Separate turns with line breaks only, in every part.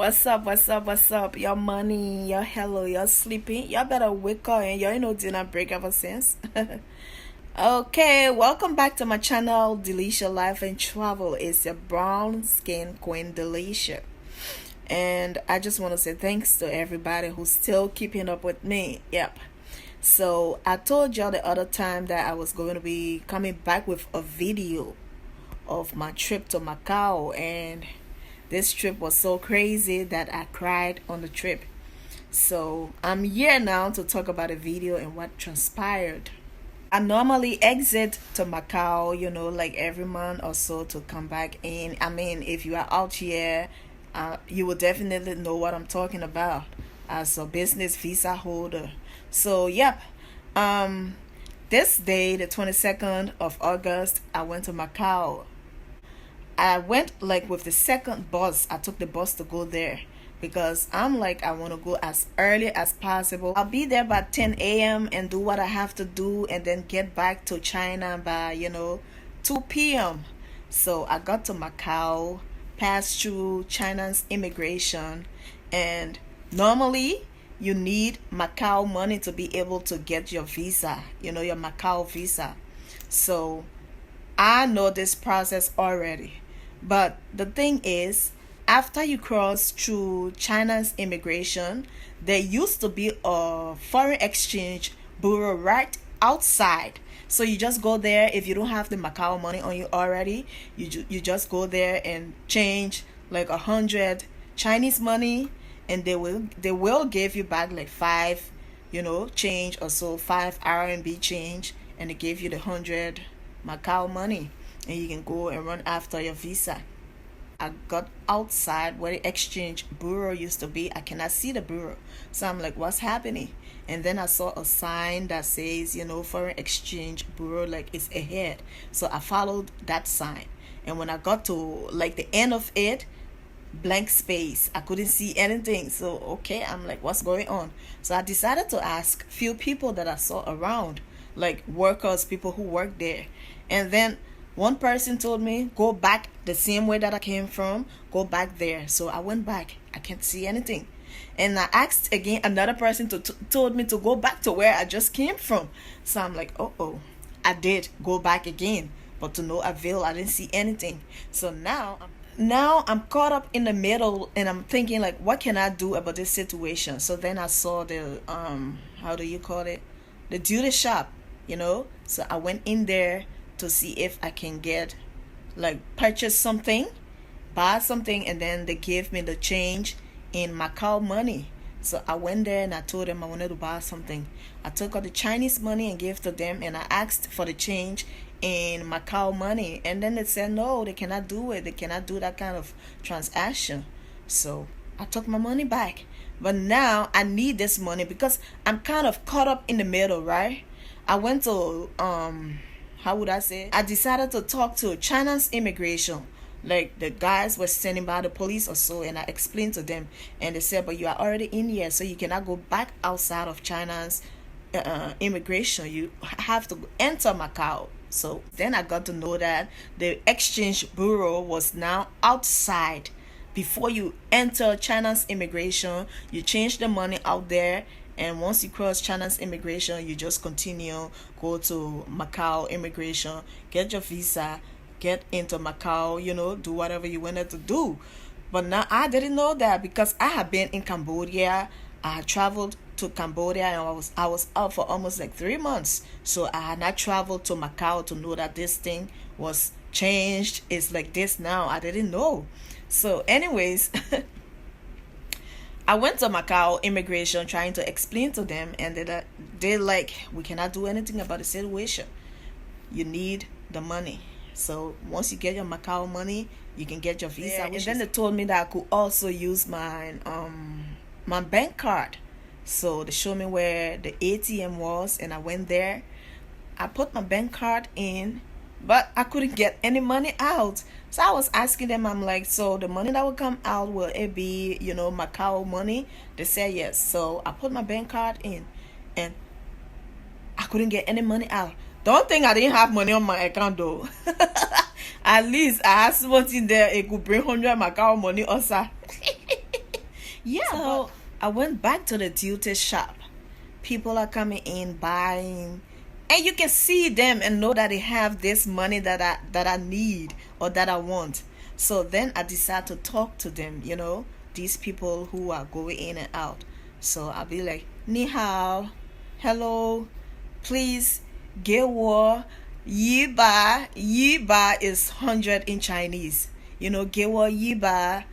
What's up? What's up? What's up? Your money, your hello, you're sleeping. Y'all better wake up and y'all know dinner break ever since. Okay, welcome back to my channel, Delicia Life and Travel. It's your brown skin queen, Delicia. And I just want to say thanks to everybody who's still keeping up with me. Yep. So I told y'all the other time that I was going to be coming back with a video of my trip to Macau, and this trip was so crazy that I cried on the trip. So I'm here now to talk about the video and what transpired. I normally exit to Macau, like every month or so to come back in. I mean, if you are out here, you will definitely know what I'm talking about as a business visa holder. So, yep. This day, the 22nd of August, I went to Macau. I went like with the second bus. I took the bus to go there because I'm like, I want to go as early as possible. I'll be there by 10 a.m. and do what I have to do and then get back to China by 2 p.m. So I got to Macau, passed through China's immigration, and normally you need Macau money to be able to get your visa, your Macau visa. So I know this process already. But the thing is, after you cross through China's immigration, there used to be a foreign exchange bureau right outside. So you just go there. If you don't have the Macau money on you already, you just go there and change like 100 Chinese money, and they will give you back like five, change or so, 5 RMB change, and they give you the 100 Macau money, and you can go and run after your visa. I got outside where the exchange bureau used to be. I cannot see the bureau, so I'm like, what's happening? And then I saw a sign that says, foreign exchange bureau, like it's ahead. So I followed that sign, and when I got to like the end of it, blank space, I couldn't see anything. So okay, I'm like, what's going on? So I decided to ask few people that I saw around, like workers, people who work there. And then one person told me, go back the same way that I came from, go back there. So I went back. I can't see anything. And I asked again, another person told me to go back to where I just came from. So I'm like, oh, I did go back again, but to no avail. I didn't see anything. So now I'm caught up in the middle, and I'm thinking like, what can I do about this situation? So then I saw the how do you call it, the duty shop, so I went in there to see if I can get like purchase something, buy something, and then they gave me the change in Macau money. So I went there and I told them I wanted to buy something. I took out the Chinese money and gave to them, and I asked for the change in Macau money, and then they said no, they cannot do it. They cannot do that kind of transaction. So I took my money back. But now I need this money because I'm kind of caught up in the middle, right? I went to how would I say? I decided to talk to China's immigration. Like the guys were standing by the police or so, and I explained to them, and they said, but you are already in here, so you cannot go back outside of China's immigration. You have to enter Macau. So then I got to know that the exchange bureau was now outside. Before you enter China's immigration, you change the money out there, and once you cross China's immigration, you just continue, go to Macau immigration, get your visa, get into Macau, do whatever you wanted to do. But now I didn't know that because I had been in Cambodia. I had traveled to Cambodia, and I was out for almost like 3 months. So I had not traveled to Macau to know that this thing was changed. It's like this now. I didn't know. So anyways, I went to Macau immigration trying to explain to them, and they're like, we cannot do anything about the situation. You need the money. So once you get your Macau money, you can get your visa. Yeah, and then they told me that I could also use my bank card. So they showed me where the ATM was, and I went there. I put my bank card in, but I couldn't get any money out. So I was asking them, I'm like, so the money that will come out, will it be, Macau money? They said yes. So I put my bank card in, and I couldn't get any money out. Don't think I didn't have money on my account though. At least I had something there. It could bring 100 Macau money also. Yeah, so I went back to the duty shop. People are coming in buying, and you can see them and know that they have this money that I need or that I want. So then I decide to talk to them, these people who are going in and out. So I'll be like, ni hao, hello, please, get war, yi ba. Yi ba is 100 in Chinese. Get war yi ba,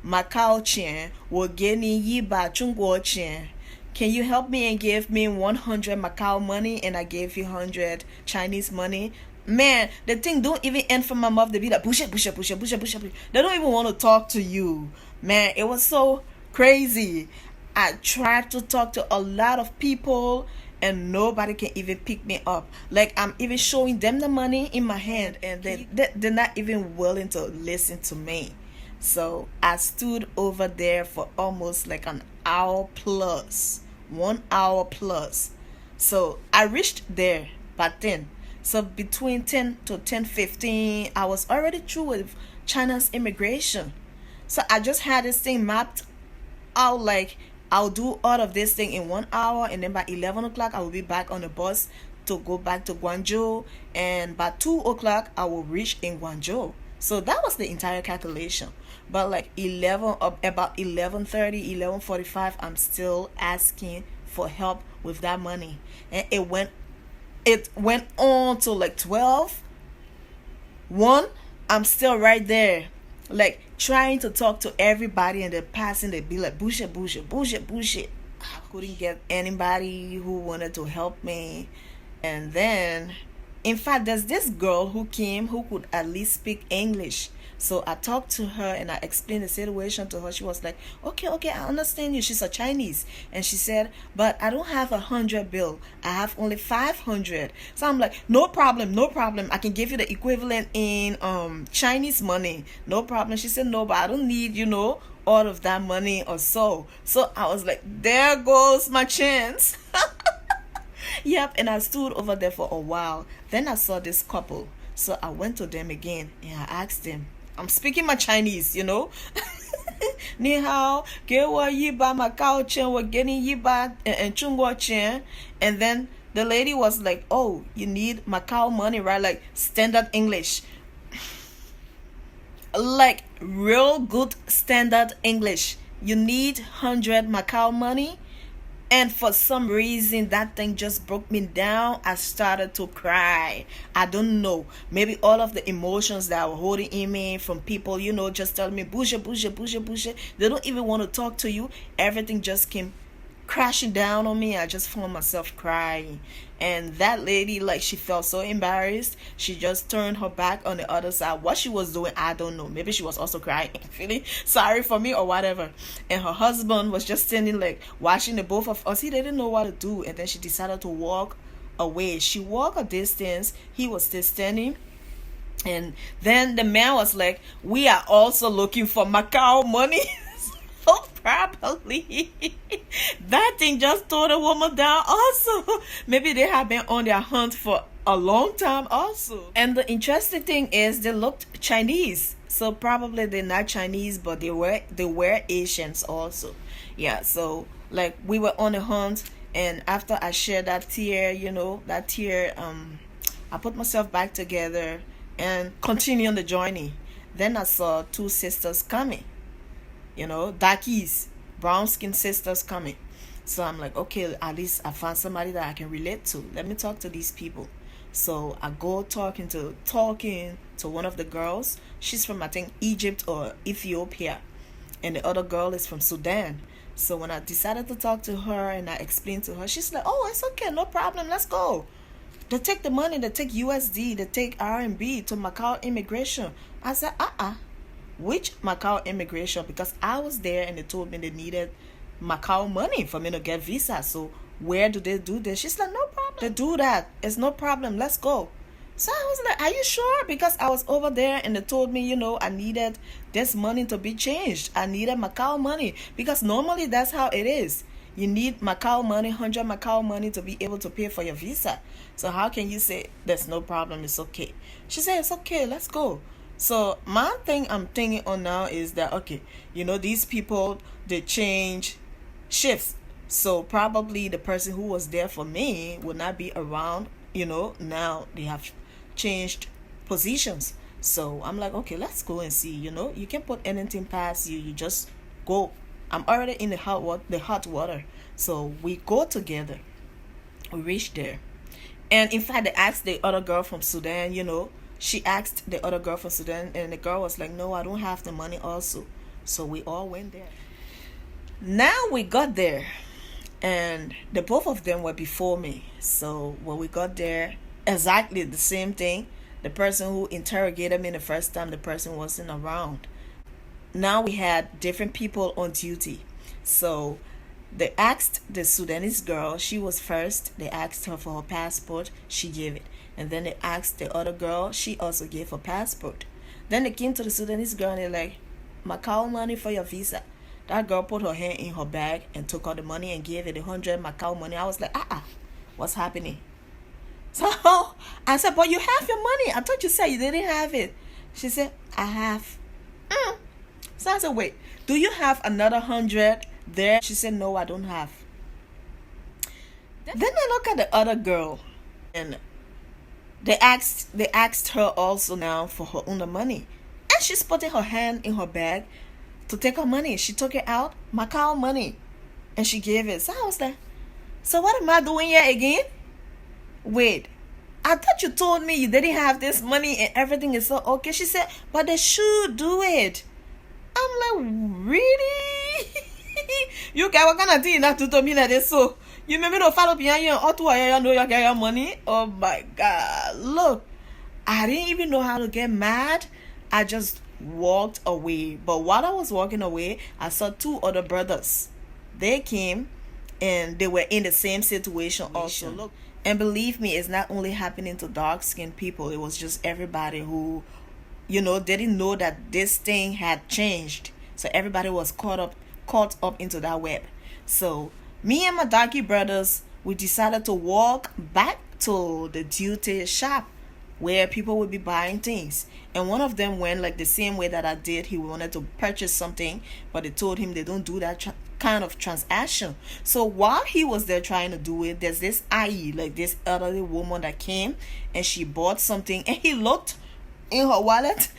Macau chen, wo geni yi ba Chungguo chen. Can you help me and give me 100 Macau money and I gave you 100 Chinese money? Man, the thing don't even end from my mouth. They be like, push it. They don't even want to talk to you. Man, it was so crazy. I tried to talk to a lot of people and nobody can even pick me up. Like, I'm even showing them the money in my hand and they're not even willing to listen to me. So I stood over there for almost like an hour plus, 1 hour plus. So I reached there by 10. So between 10 to 10:15, I was already through with China's immigration. So I just had this thing mapped out, like I'll do all of this thing in 1 hour, and then by 11 o'clock I will be back on the bus to go back to Guangzhou, and by 2 o'clock I will reach in Guangzhou. So that was the entire calculation. But like about 11:30, 11:45, I'm still asking for help with that money, and it went on to like 12, 1. I'm still right there, like trying to talk to everybody, and they're passing. They'd be like, bullshit. I couldn't get anybody who wanted to help me. And then, in fact, there's this girl who came who could at least speak English. So I talked to her and I explained the situation to her. She was like, okay, I understand you. She's a Chinese. And she said, but I don't have 100 bill. I have only 500. So I'm like, no problem. I can give you the equivalent in Chinese money. No problem. She said, no, but I don't need, all of that money or so. So I was like, there goes my chance. Yep, and I stood over there for a while. Then I saw this couple. So I went to them again and I asked them, I'm speaking my Chinese, Ni hao, gewa yiba Macau chen, wa geni yiba and Chungguo chen. And then the lady was like, oh, you need Macau money, right? Like standard English. Like real good standard English. You need 100 Macau money. And for some reason, that thing just broke me down. I started to cry. I don't know. Maybe all of the emotions that were holding in me from people, just telling me, bullshit. They don't even want to talk to you. Everything just came crashing down on me. I just found myself crying. And that lady, like, she felt so embarrassed. She just turned her back on the other side. What she was doing, I don't know. Maybe she was also crying, feeling sorry for me or whatever. And her husband was just standing, like, watching the both of us. He didn't know what to do. And then she decided to walk away. She walked a distance. He was still standing. And then the man was like, we are also looking for Macau money. So probably that thing just tore the woman down also. Maybe they have been on their hunt for a long time also. And the interesting thing is they looked Chinese. So probably they're not Chinese, but they were Asians also. Yeah, so like we were on the hunt, and after I shared that tear, I put myself back together and continued on the journey. Then I saw two sisters coming. Darkies, brown skinned sisters coming. So I'm like, okay, at least I found somebody that I can relate to. Let me talk to these people. So I go talking to one of the girls. She's from, I think, Egypt or Ethiopia, and the other girl is from Sudan. So when I decided to talk to her and I explained to her, she's like, oh, it's okay, no problem, let's go. They take the money, they take USD, they take RMB to Macau immigration. I said, which Macau immigration? Because I was there and they told me they needed Macau money for me to get visa. So where do they do this? She's like, no problem. They do that. It's no problem. Let's go. So I was like, are you sure? Because I was over there and they told me, I needed this money to be changed. I needed Macau money. Because normally that's how it is. You need Macau money, 100 Macau money to be able to pay for your visa. So how can you say there's no problem, it's okay? She said, it's okay, let's go. So my thing I'm thinking on now is that, okay, these people, they change shifts. So probably the person who was there for me will not be around. Now they have changed positions. So I'm like, okay, let's go and see. You can put anything past you. You just go. I'm already in the hot water. So we go together. We reach there. And in fact, they asked the other girl from Sudan, she asked the other girl from Sudan, and the girl was like, no, I don't have the money also. So we all went there. Now we got there, and the both of them were before me. So when we got there, exactly the same thing. The person who interrogated me the first time, the person wasn't around. Now we had different people on duty. So they asked the Sudanese girl, she was first. They asked her for her passport, she gave it. And then they asked the other girl, she also gave her passport. Then they came to the Sudanese girl and they're like, Macau money for your visa. That girl put her hand in her bag and took out the money and gave it 100 Macau money. I was like, what's happening? So I said, but you have your money. I thought you said you didn't have it. She said, I have. So I said, wait, do you have another 100 there? She said, no, I don't have. Then I look at the other girl, and they asked her also now for her own money. And she's putting her hand in her bag to take her money. She took it out, Macau money, and she gave it. So I was like, so what am I doing here again? Wait, I thought you told me you didn't have this money and everything is so okay. She said, but they should do it. I'm like, really? You guys, what kind of thing not to tell me like this? So you maybe don't follow behind you or to know you get your money. Oh my God, look, I didn't even know how to get mad. I just walked away. But while I was walking away, I saw two other brothers. They came and they were in the same situation also. Look, and believe me, it's not only happening to dark-skinned people. It was just everybody who, didn't know that this thing had changed. So everybody was caught up into that web. So me and my darky brothers, we decided to walk back to the duty shop where people would be buying things. And one of them went like the same way that I did. He wanted to purchase something, but they told him they don't do that kind of transaction. So while he was there trying to do it, there's this IE, like this elderly woman that came and she bought something, and he looked in her wallet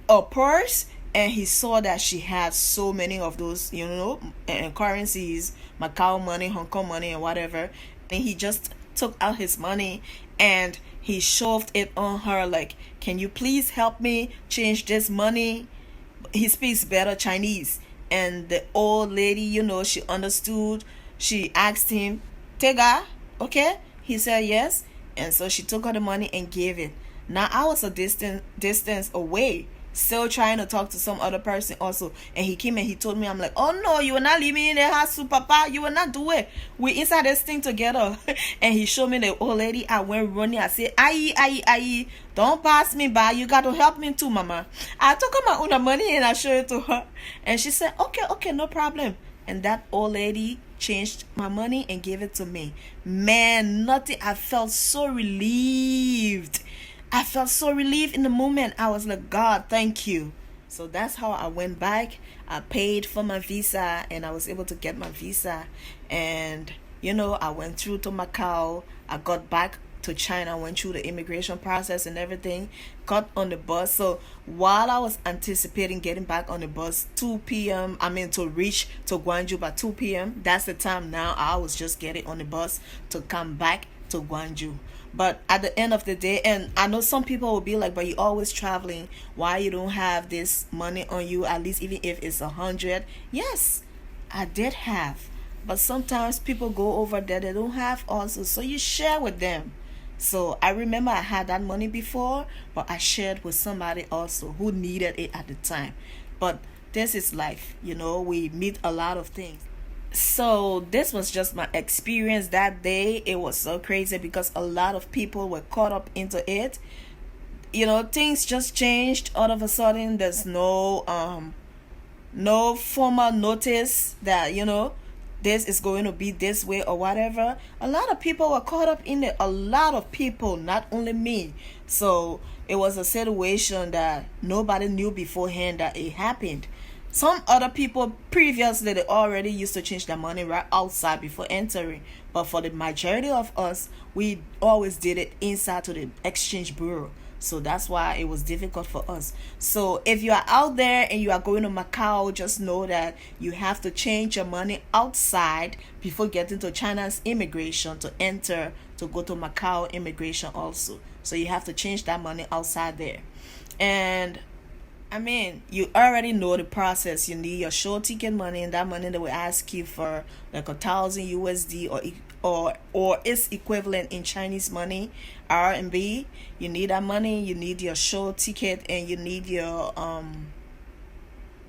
or purse, and he saw that she had so many of those, currencies, Macau money, Hong Kong money, and whatever. And he just took out his money and he shoved it on her like, can you please help me change this money? He speaks better Chinese. And the old lady, she understood. She asked him, Tega, okay? He said yes. And so she took her the money and gave it. Now I was a distance away, still trying to talk to some other person also. And he came and he told me, I'm like, oh no, you will not leave me in the house, papa. You will not do it. We inside this thing together. And he showed me the old lady. I went running. I said, aye, don't pass me by. You got to help me too, mama. I took her my own money and I showed it to her. And she said, okay, no problem. And that old lady changed my money and gave it to me. Man, nothing. I felt so relieved. I felt so relieved in the moment. I was like, God, thank you. So that's how I went back. I paid for my visa and I was able to get my visa. And, I went through to Macau. I got back to China, went through the immigration process and everything, got on the bus. So while I was anticipating getting back on the bus 2 p.m., to reach to Gwangju by 2 p.m., that's the time now I was just getting on the bus to come back to Gwangju. But at the end of the day, and I know some people will be like, but you're always traveling, why you don't have this money on you, at least even if it's 100? Yes, I did have, but sometimes people go over there, they don't have also, so you share with them. So I remember I had that money before, but I shared with somebody also who needed it at the time. But this is life, we meet a lot of things. So this was just my experience that day. It was so crazy because a lot of people were caught up into it. Things just changed all of a sudden. There's no formal notice that this is going to be this way or whatever. A lot of people were caught up in it. A lot of people, not only me. So it was a situation that nobody knew beforehand that it happened. Some other people previously they already used to change their money right outside before entering, but for the majority of us, we always did it inside to the exchange bureau. So that's why it was difficult for us. So if you are out there and you are going to Macau, just know that you have to change your money outside before getting to China's immigration to enter to go to Macau immigration also. So you have to change that money outside there. And I mean, you already know the process. You need your show ticket money, and that money they will ask you for like 1,000 USD or its equivalent in Chinese money, RMB. You need that money. You need your show ticket, and you need your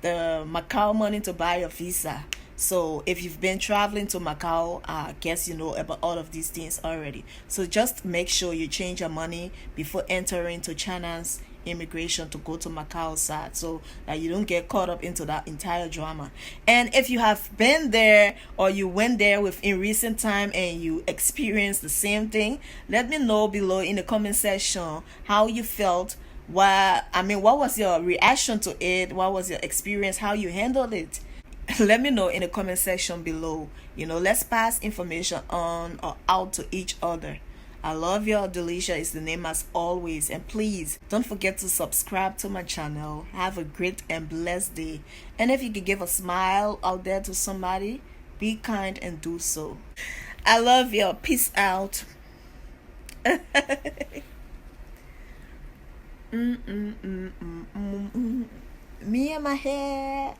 the Macau money to buy your visa. So if you've been traveling to Macau, I guess you know about all of these things already. So just make sure you change your money before entering to China's immigration to go to Macau side, so that you don't get caught up into that entire drama. And if you have been there or you went there within recent time and you experienced the same thing, let me know below in the comment section how you felt. What was your reaction to it? What was your experience? How you handled it? Let me know in the comment section below. Let's pass information on or out to each other. I love y'all. Licia is the name as always. And please don't forget to subscribe to my channel. Have a great and blessed day. And if you could give a smile out there to somebody, be kind and do so. I love y'all. Peace out. Me and my hair.